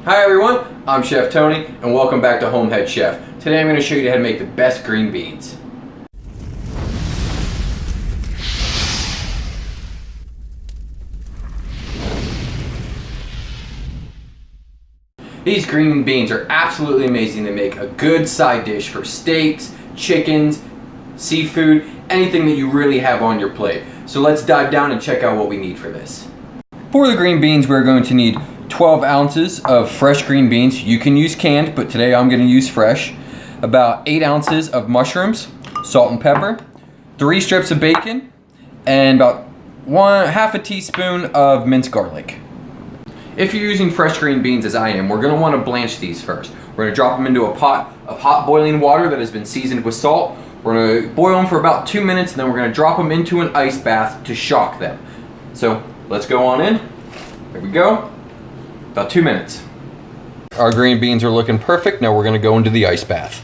Hi everyone, I'm Chef Tony and welcome back to HomeHeadChef. Today I'm going to show you how to make the best green beans. These green beans are absolutely amazing. They make a good side dish for steaks, chickens, seafood, anything that you really have on your plate. So let's dive down and check out what we need for this. For the green beans, we're going to need 12 ounces of fresh green beans. You can use canned, but today I'm going to use fresh. About 8 ounces of mushrooms, salt and pepper, 3 strips of bacon, and about half a teaspoon of minced garlic. If you're using fresh green beans as I am, we're going to want to blanch these first. We're going to drop them into a pot of hot boiling water that has been seasoned with salt. We're going to boil them for about 2 minutes, and then we're going to drop them into an ice bath to shock them. So let's go on in. There we go. About 2 minutes. Our green beans are looking perfect. Now we're going to go into the ice bath.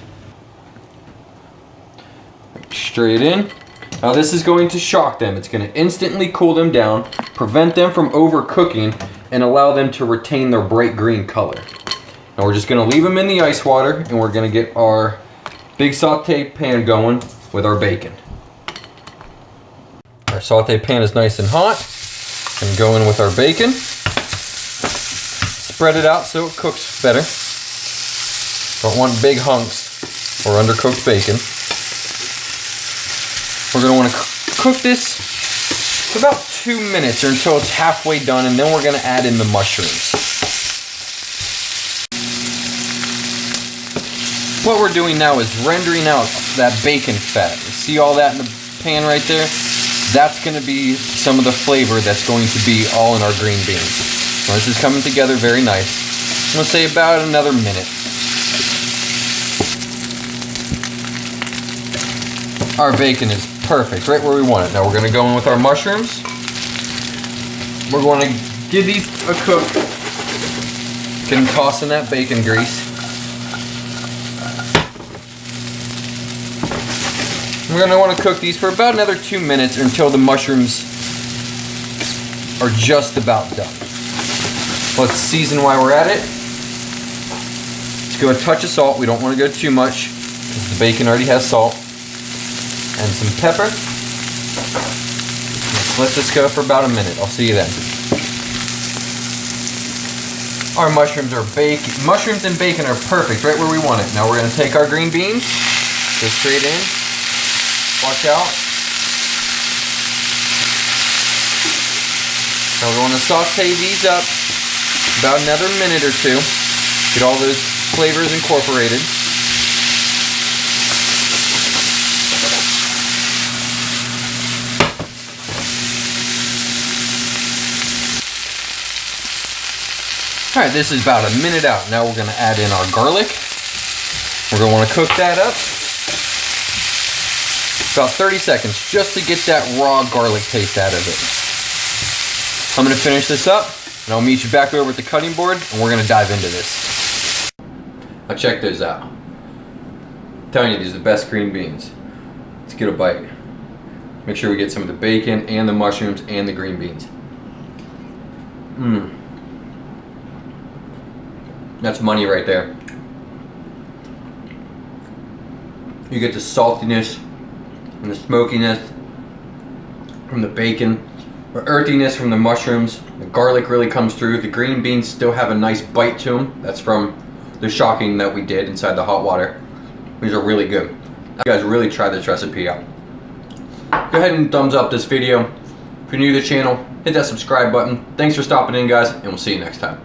Straight in. Now this is going to shock them. It's going to instantly cool them down, prevent them from overcooking, and allow them to retain their bright green color. Now we're just going to leave them in the ice water, and we're going to get our big saute pan going with our bacon. Our saute pan is nice and hot. And go in with our bacon. Spread it out so it cooks better. Don't want big hunks or undercooked bacon. We're going to want to cook this for about 2 minutes or until it's halfway done, and then we're going to add in the mushrooms. What we're doing now is rendering out that bacon fat. You see all that in the pan right there? That's going to be some of the flavor that's going to be all in our green beans. So this is coming together very nice. I'm going to say about another minute. Our bacon is perfect, right where we want it. Now we're going to go in with our mushrooms. We're going to give these a cook. Get them tossed in that bacon grease. We're going to want to cook these for about another 2 minutes or until the mushrooms are just about done. Let's season while we're at it. Let's go a touch of salt. We don't want to go too much because the bacon already has salt. And some pepper. Let's let this go for about a minute. I'll see you then. Our mushrooms and bacon are perfect, right where we want it. Now we're going to take our green beans, go straight in. Watch out. Now we're going to saute these up about another minute or two. Get all those flavors incorporated. Alright, this is about a minute out. Now we're going to add in our garlic. We're going to want to cook that up. About 30 seconds just to get that raw garlic taste out of it. I'm going to finish this up and I'll meet you back over at the cutting board and we're going to dive into this. Now check those out. I'm telling you, these are the best green beans. Let's get a bite. Make sure we get some of the bacon and the mushrooms and the green beans. That's money right there. You get the saltiness and the smokiness from the bacon, the earthiness from the mushrooms, the garlic really comes through. The green beans still have a nice bite to them. That's from the shocking that we did inside the hot water. These are really good. You guys really try this recipe out. Go ahead and thumbs up this video. If you're new to the channel, hit that subscribe button. Thanks for stopping in, guys, and we'll see you next time.